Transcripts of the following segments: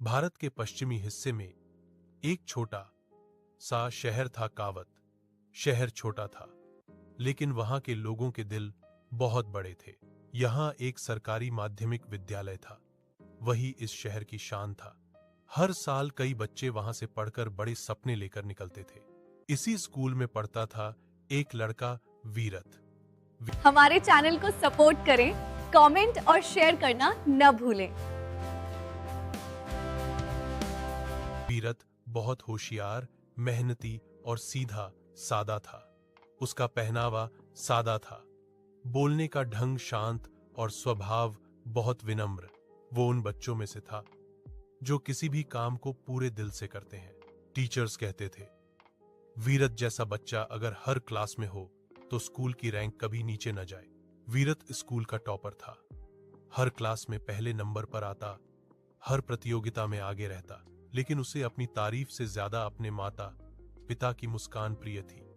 भारत के पश्चिमी हिस्से में एक छोटा सा शहर था कावत। शहर छोटा था, लेकिन वहां के लोगों के दिल बहुत बड़े थे। यहां एक सरकारी माध्यमिक विद्यालय था, वही इस शहर की शान था। हर साल कई बच्चे वहां से पढ़कर बड़े सपने लेकर निकलते थे। इसी स्कूल में पढ़ता था एक लड़का, वीरत। हमारे चैनल को सपोर्ट करें, कमेंट और शेयर करना न भूलें। वीरत बहुत होशियार, मेहनती और सीधा सादा था। उसका पहनावा सादा था, बोलने का ढंग शांत और स्वभाव बहुत विनम्र। वो उन बच्चों में से था जो किसी भी काम को पूरे दिल से करते हैं। टीचर्स कहते थे, वीरत जैसा बच्चा अगर हर क्लास में हो तो स्कूल की रैंक कभी नीचे न जाए। वीरत स्कूल का टॉपर था, हर क्लास में पहले नंबर पर आता, हर प्रतियोगिता में आगे रहता। लेकिन उसे अपनी तारीफ से ज्यादा अपने माता पिता की मुस्कान प्रिय थी।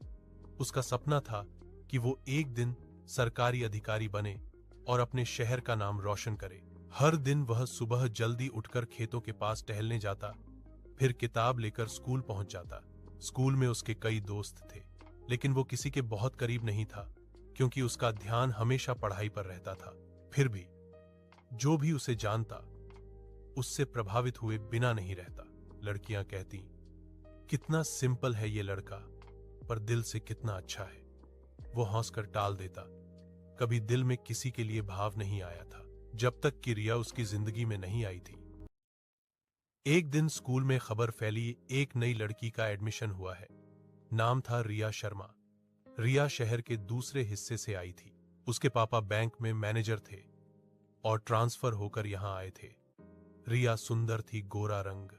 उसका सपना था कि वो एक दिन सरकारी अधिकारी बने और अपने शहर का नाम रोशन करे। हर दिन वह सुबह जल्दी उठकर खेतों के पास टहलने जाता, फिर किताब लेकर स्कूल पहुंच जाता। स्कूल में उसके कई दोस्त थे, लेकिन वो किसी के बहुत करीब नहीं था, क्योंकि उसका ध्यान हमेशा पढ़ाई पर रहता था। फिर भी जो भी उसे जानता, उससे प्रभावित हुए बिना नहीं रहता। लड़कियां कहती, कितना सिंपल है ये लड़का, पर दिल से कितना अच्छा है। वो हंसकर टाल देता। कभी दिल में किसी के लिए भाव नहीं आया था, जब तक कि रिया उसकी जिंदगी में नहीं आई थी। एक दिन स्कूल में खबर फैली, एक नई लड़की का एडमिशन हुआ है। नाम था रिया शर्मा। रिया शहर के दूसरे हिस्से से आई थी। उसके पापा बैंक में मैनेजर थे और ट्रांसफर होकर यहां आए थे। रिया सुंदर थी, गोरा रंग,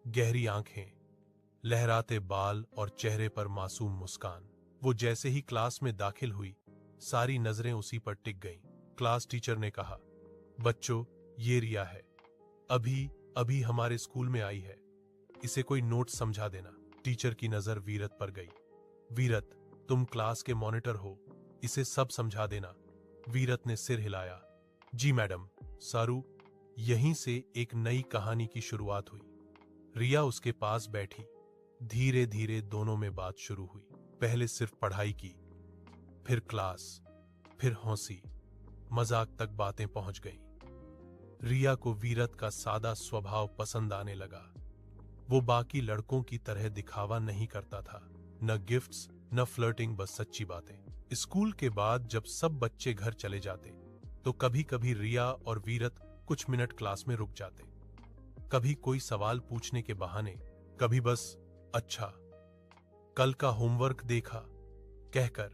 गहरी आंखें, लहराते बाल और चेहरे पर मासूम मुस्कान। वो जैसे ही क्लास में दाखिल हुई, सारी नजरें उसी पर टिक गईं। क्लास टीचर ने कहा, बच्चों, ये रिया है, अभी अभी हमारे स्कूल में आई है, इसे कोई नोट समझा देना। टीचर की नजर वीरत पर गई। वीरत, तुम क्लास के मॉनिटर हो, इसे सब समझा देना। वीरत ने सिर हिलाया। जी मैडम। सारू, यहीं से एक नई कहानी की शुरुआत हुई। रिया उसके पास बैठी। धीरे धीरे दोनों में बात शुरू हुई। पहले सिर्फ पढ़ाई की, फिर क्लास, फिर हंसी मजाक तक बातें पहुंच गईं। रिया को वीरत का सादा स्वभाव पसंद आने लगा। वो बाकी लड़कों की तरह दिखावा नहीं करता था, न गिफ्ट्स न फ्लर्टिंग, बस सच्ची बातें। स्कूल के बाद जब सब बच्चे घर चले जाते, तो कभी कभी रिया और वीरत कुछ मिनट क्लास में रुक जाते। कभी कोई सवाल पूछने के बहाने, कभी बस अच्छा, कल का होमवर्क देखा कहकर।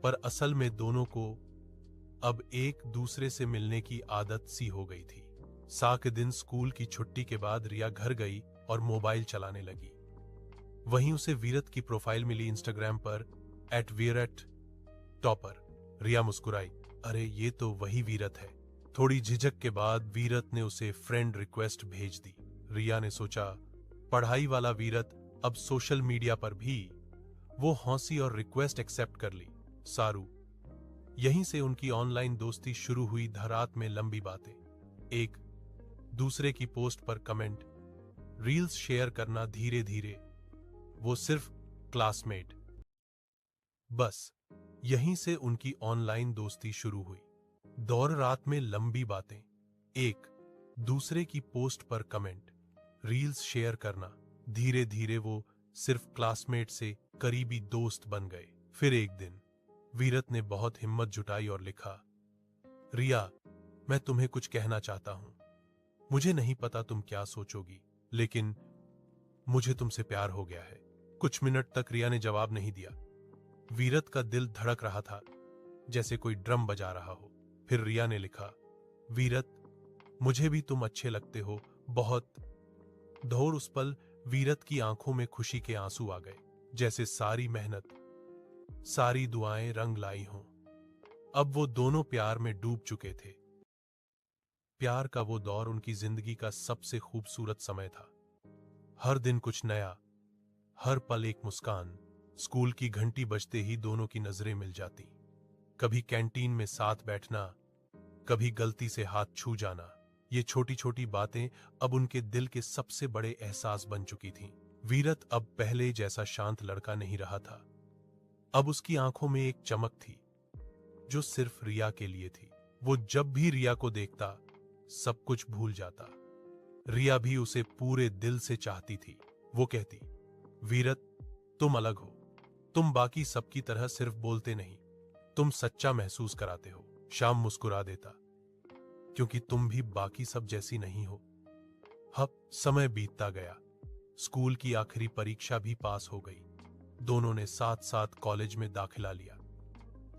पर असल में दोनों को अब एक दूसरे से मिलने की आदत सी हो गई थी। साक दिन स्कूल की छुट्टी के बाद रिया घर गई और मोबाइल चलाने लगी। वहीं उसे वीरत की प्रोफाइल मिली इंस्टाग्राम पर, @वीरत_टॉपर। रिया मुस्कुराई, अरे ये तो वही वीरत है। थोड़ी झिझक के बाद वीरत ने उसे फ्रेंड रिक्वेस्ट भेज दी। रिया ने सोचा, पढ़ाई वाला वीरत अब सोशल मीडिया पर भी। वो हंसी और रिक्वेस्ट एक्सेप्ट कर ली। सारू। यहीं से उनकी ऑनलाइन दोस्ती शुरू हुई। धरात में लंबी बातें, एक दूसरे की पोस्ट पर कमेंट, रील्स शेयर करना। धीरे धीरे वो सिर्फ क्लासमेट, बस यहीं से उनकी ऑनलाइन दोस्ती शुरू हुई। दौर रात में लंबी बातें, एक दूसरे की पोस्ट पर कमेंट, रील्स शेयर करना। धीरे धीरे वो सिर्फ क्लासमेट से करीबी दोस्त बन गए। फिर एक दिन वीरत ने बहुत हिम्मत जुटाई और लिखा, रिया, मैं तुम्हें कुछ कहना चाहता हूं। मुझे नहीं पता तुम क्या सोचोगी, लेकिन मुझे तुमसे प्यार हो गया है। कुछ मिनट तक रिया ने जवाब नहीं दिया। वीरत का दिल धड़क रहा था, जैसे कोई ड्रम बजा रहा हो। फिर रिया ने लिखा, वीरत, मुझे भी तुम अच्छे लगते हो बहुत। दौड़ उस पल वीरत की आंखों में खुशी के आंसू आ गए, जैसे सारी मेहनत, सारी दुआएं रंग लाई हों। अब वो दोनों प्यार में डूब चुके थे। प्यार का वो दौर उनकी जिंदगी का सबसे खूबसूरत समय था। हर दिन कुछ नया, हर पल एक मुस्कान। स्कूल की घंटी बजते ही दोनों की नजरें मिल जाती। कभी कैंटीन में साथ बैठना, कभी गलती से हाथ छू जाना। ये छोटी छोटी बातें अब उनके दिल के सबसे बड़े एहसास बन चुकी थीं। वीरत अब पहले जैसा शांत लड़का नहीं रहा था। अब उसकी आंखों में एक चमक थी जो सिर्फ रिया के लिए थी। वो जब भी रिया को देखता सब कुछ भूल जाता। रिया भी उसे पूरे दिल से चाहती थी। वो कहती, वीरत, तुम अलग हो। तुम बाकी सबकी तरह सिर्फ बोलते नहीं, तुम सच्चा महसूस कराते हो। श्याम मुस्कुरा देता, क्योंकि तुम भी बाकी सब जैसी नहीं हो। अब समय बीतता गया। स्कूल की आखिरी परीक्षा भी पास हो गई। दोनों ने साथ साथ कॉलेज में दाखिला लिया।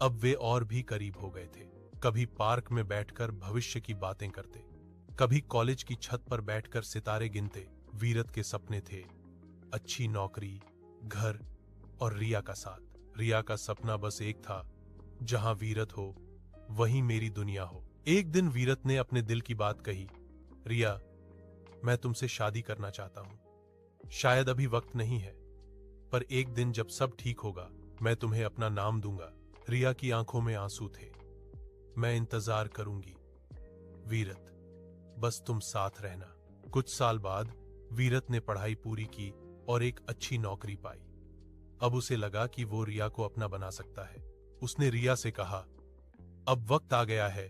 अब वे और भी करीब हो गए थे। कभी पार्क में बैठकर भविष्य की बातें करते, कभी कॉलेज की छत पर बैठकर सितारे गिनते। वीरत के सपने थे अच्छी नौकरी, घर और रिया का साथ। रिया का सपना बस एक था, जहां वीरत हो वहीं मेरी दुनिया हो। एक दिन वीरत ने अपने दिल की बात कही, रिया, मैं तुमसे शादी करना चाहता हूं। शायद अभी वक्त नहीं है, पर एक दिन जब सब ठीक होगा मैं तुम्हें अपना नाम दूंगा। रिया की आंखों में आंसू थे। मैं इंतजार करूंगी वीरत, बस तुम साथ रहना। कुछ साल बाद वीरत ने पढ़ाई पूरी की और एक अच्छी नौकरी पाई। अब उसे लगा कि वो रिया को अपना बना सकता है। उसने रिया से कहा, अब वक्त आ गया है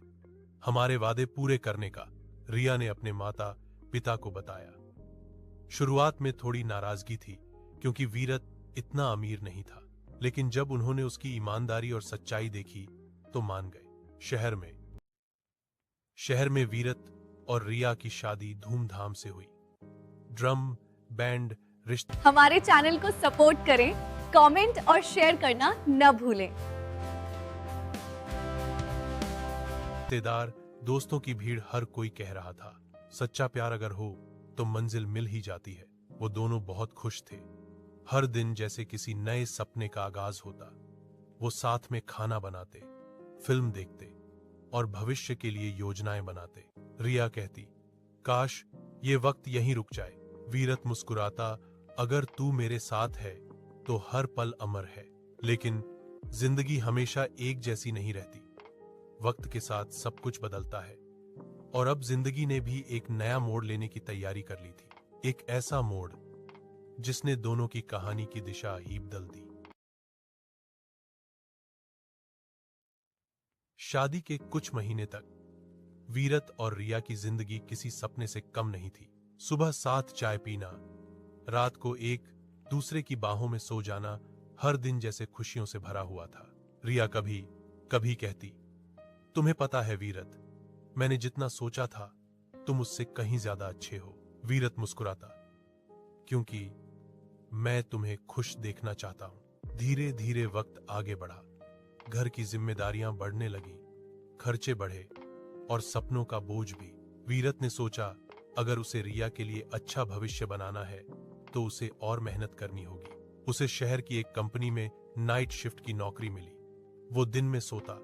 हमारे वादे पूरे करने का। रिया ने अपने माता पिता को बताया। शुरुआत में थोड़ी नाराजगी थी, क्योंकि वीरत इतना अमीर नहीं था, लेकिन जब उन्होंने उसकी ईमानदारी और सच्चाई देखी तो मान गए। शहर में वीरत और रिया की शादी धूमधाम से हुई। ड्रम, बैंड, हमारे चैनल को सपोर्ट करें, कमेंट और शेयर करना न भूलें। रिश्तेदार, दोस्तों की भीड़, हर कोई कह रहा था, सच्चा प्यार अगर हो तो मंजिल मिल ही जाती है। वो दोनों बहुत खुश थे। हर दिन जैसे किसी नए सपने का आगाज होता। वो साथ में खाना बनाते, फिल्म देखते और भविष्य के लिए योजनाएं बनाते। रिया कहती, काश ये वक्त यहीं रुक जाए। वीरत मुस्कुराता, अगर तू मेरे साथ है तो हर पल अमर है। लेकिन जिंदगी हमेशा एक जैसी नहीं रहती। वक्त के साथ सब कुछ बदलता है, और अब जिंदगी ने भी एक नया मोड़ लेने की तैयारी कर ली थी। एक ऐसा मोड़ जिसने दोनों की कहानी की दिशा ही बदल दी। शादी के कुछ महीने तक वीरत और रिया की जिंदगी किसी सपने से कम नहीं थी। सुबह साथ चाय पीना, रात को एक दूसरे की बाहों में सो जाना, हर दिन जैसे खुशियों से भरा हुआ था। रिया कभी कभी कहती, तुम्हें पता है वीरत, मैंने जितना सोचा था तुम उससे कहीं ज्यादा अच्छे हो। वीरत मुस्कुराता, क्योंकि मैं तुम्हें खुश देखना चाहता हूं। धीरे धीरे वक्त आगे बढ़ा। घर की जिम्मेदारियां बढ़ने लगी, खर्चे बढ़े और सपनों का बोझ भी। वीरत ने सोचा, अगर उसे रिया के लिए अच्छा भविष्य बनाना है तो उसे और मेहनत करनी होगी। उसे शहर की एक कंपनी में नाइट शिफ्ट की नौकरी मिली। वो दिन में सोता,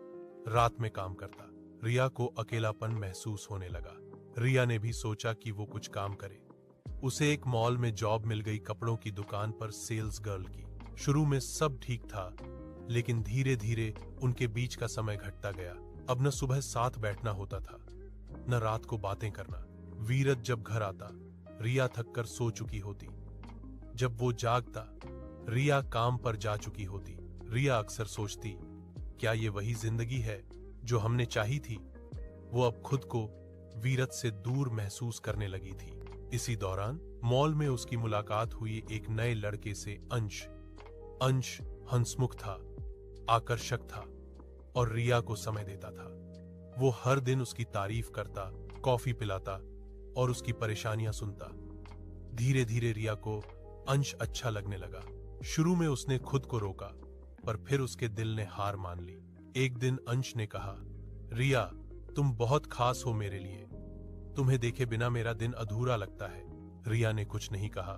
रात में काम करता। रिया को अकेलापन महसूस होने लगा। रिया ने भी सोचा कि वो कुछ काम करे। उसे एक मॉल में जॉब मिल गई, कपड़ों की दुकान पर सेल्स गर्ल की। शुरू में सब ठीक था, लेकिन धीरे धीरे उनके बीच का समय घटता गया। अब न सुबह साथ बैठना होता था, न रात को बातें करना। वीरत जब घर आता, रिया थककर सो चुकी होती। जब वो जागता, रिया काम पर जा चुकी होती। रिया अक्सर सोचती, क्या ये वही जिंदगी है जो हमने चाही थी? वो अब खुद को वीरत से दूर महसूस करने लगी थी। इसी दौरान मॉल में उसकी मुलाकात हुई एक नए लड़के से, अंश। अंश हंसमुख था, आकर्षक था और रिया को समय देता था। वो हर दिन उसकी तारीफ करता, कॉफी पिलाता और उसकी परेशानियां सुनता। धीरे धीरे रिया को अंश अच्छा लगने लगा। शुरू में उसने खुद को रोका, पर फिर उसके दिल ने हार मान ली। एक दिन अंश ने कहा, रिया, तुम बहुत खास हो मेरे लिए। तुम्हें देखे बिना मेरा दिन अधूरा लगता है। रिया ने कुछ नहीं कहा,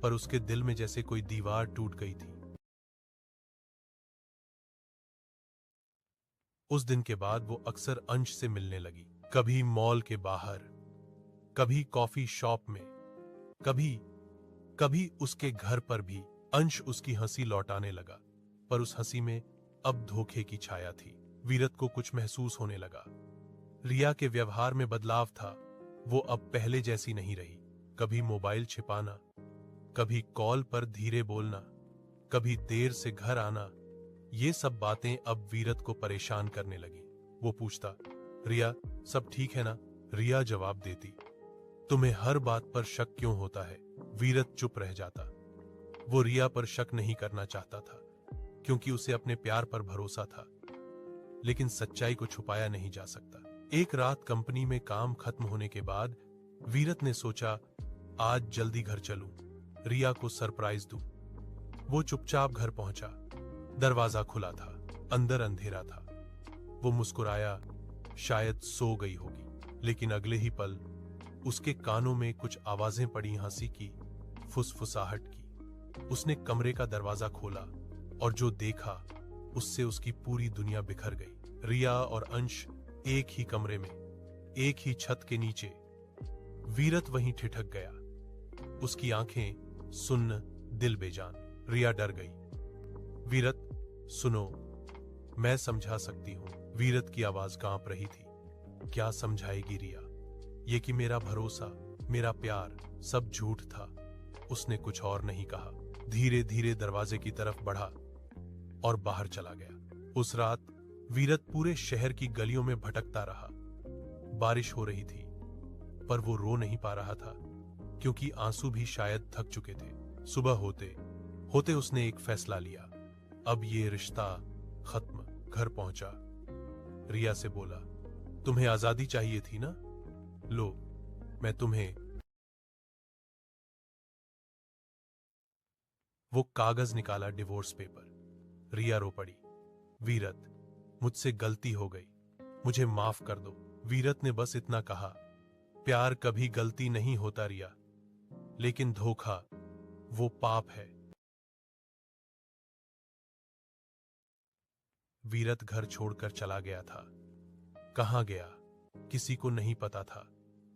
पर उसके दिल में जैसे कोई दीवार टूट गई थी। उस दिन के बाद वो अक्सर अंश से मिलने लगी, कभी मॉल के बाहर, कभी कॉफी शॉप में, कभी उसके घर पर भी। अंश उसकी हंसी लौटाने लगा, पर उस हंसी में अब धोखे की छाया थी। वीरत को कुछ महसूस होने लगा। रिया के व्यवहार में बदलाव था, वो अब पहले जैसी नहीं रही। कभी मोबाइल छिपाना, कभी कॉल पर धीरे बोलना, कभी देर से घर आना, ये सब बातें अब वीरत को परेशान करने लगी। वो पूछता, रिया सब ठीक है ना? रिया जवाब देती, तुम्हें हर बात पर शक क्यों होता है? वीरत चुप रह जाता। वो रिया पर शक नहीं करना चाहता था, क्योंकि उसे अपने प्यार पर भरोसा था, लेकिन सच्चाई को छुपाया नहीं जा सकता। एक रात कंपनी में काम खत्म होने के बाद वीरत ने सोचा, आज जल्दी घर चलूं, रिया को सरप्राइज दूं। वो चुपचाप घर पहुंचा। दरवाजा खुला था, अंदर अंधेरा था। वो मुस्कुराया, शायद सो गई होगी, लेकिन अगले ही पल उसके कानों में कुछ आवाजें पड़ी, हंसी की, फुसफुसाहट की। उसने कमरे का दरवाजा खोला और जो देखा उससे उसकी पूरी दुनिया बिखर गई। रिया और अंश एक ही कमरे में, एक ही छत के नीचे। वीरत वहीं ठिठक गया, उसकी आंखें सुन्न, दिल बेजान। रिया डर गई। वीरत सुनो, मैं समझा सकती हूं। वीरत की आवाज कांप रही थी। क्या समझाएगी रिया? ये कि मेरा भरोसा, मेरा प्यार सब झूठ था। उसने कुछ और नहीं कहा, धीरे धीरे दरवाजे की तरफ बढ़ा और बाहर चला गया। उस रात वीरत पूरे शहर की गलियों में भटकता रहा। बारिश हो रही थी, पर वो रो नहीं पा रहा था, क्योंकि आंसू भी शायद थक चुके थे। सुबह होते होते उसने एक फैसला लिया, अब ये रिश्ता खत्म। घर पहुंचा, रिया से बोला, तुम्हें आजादी चाहिए थी ना? लो, मैं तुम्हें। वो कागज निकाला, डिवोर्स पेपर। रिया रो पड़ी। वीरत, मुझसे गलती हो गई, मुझे माफ कर दो। वीरत ने बस इतना कहा। प्यार कभी गलती नहीं होता रिया, लेकिन धोखा वो पाप है। वीरत घर छोड़कर चला गया था। कहां गया किसी को नहीं पता था,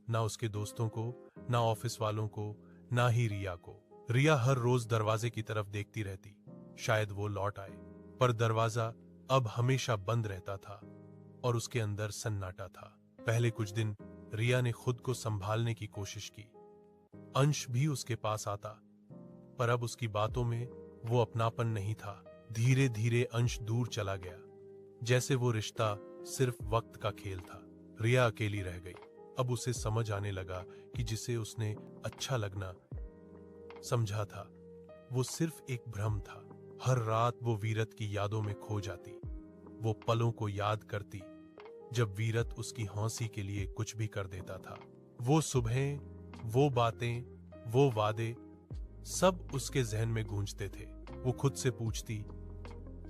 ना उसके दोस्तों को, ना ऑफिस वालों को, ना ही रिया को। रिया हर रोज दरवाजे की तरफ देखती रहती, शायद वो लौट आए, पर दरवाजा अब हमेशा बंद रहता था और उसके अंदर सन्नाटा था। पहले कुछ दिन रिया ने खुद को संभालने की कोशिश की। अंश भी उसके पास आता, पर अब उसकी बातों में वो अपनापन नहीं था। धीरे धीरे अंश दूर चला गया, जैसे वो रिश्ता सिर्फ वक्त का खेल था। रिया अकेली रह गई। अब उसे समझ आने लगा कि जिसे उसने अच्छा लगना समझा था, वो सिर्फ एक भ्रम था। हर रात वो वीरत की यादों में खो जाती। वो पलों को याद करती जब वीरत उसकी हंसी के लिए कुछ भी कर देता था। वो सुबहें, वो बातें, वो वादे, सब उसके जहन में गूंजते थे। वो खुद से पूछती,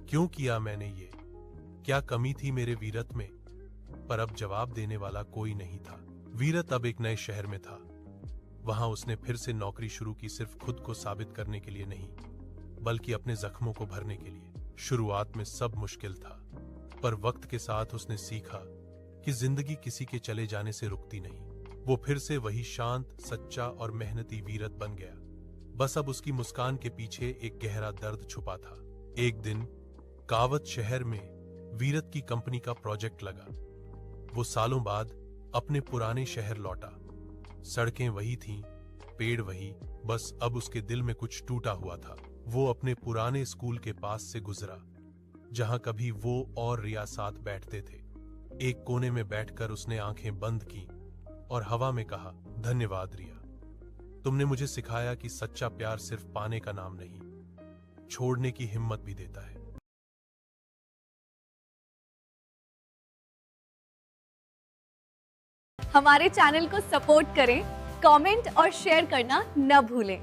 क्यों किया मैंने ये? क्या कमी थी मेरे वीरत में? पर अब जवाब देने वाला कोई नहीं था। वीरत अब एक नए शहर में था। वहां उसने फिर से नौकरी शुरू की, सिर्फ खुद को साबित करने के लिए नहीं, बल्कि अपने जख्मों को भरने के लिए। शुरुआत में सब मुश्किल था, पर वक्त के साथ उसने सीखा कि जिंदगी किसी के चले जाने से रुकती नहीं। वो फिर से वही शांत, सच्चा और मेहनती वीरत बन गया। बस अब उसकी मुस्कान के पीछे एक गहरा दर्द छुपा था। एक दिन कावत शहर में वीरत की कंपनी का प्रोजेक्ट लगा। वो सालों बाद अपने पुराने शहर लौटा। सड़कें वही थीं, पेड़ वही, बस अब उसके दिल में कुछ टूटा हुआ था। वो अपने पुराने स्कूल के पास से गुजरा, जहां कभी वो और रिया साथ बैठते थे। एक कोने में बैठकर उसने आंखें बंद की और हवा में कहा, धन्यवाद रिया, तुमने मुझे सिखाया कि सच्चा प्यार सिर्फ पाने का नाम नहीं, छोड़ने की हिम्मत भी देता है। हमारे चैनल को सपोर्ट करें, कमेंट और शेयर करना न भूलें।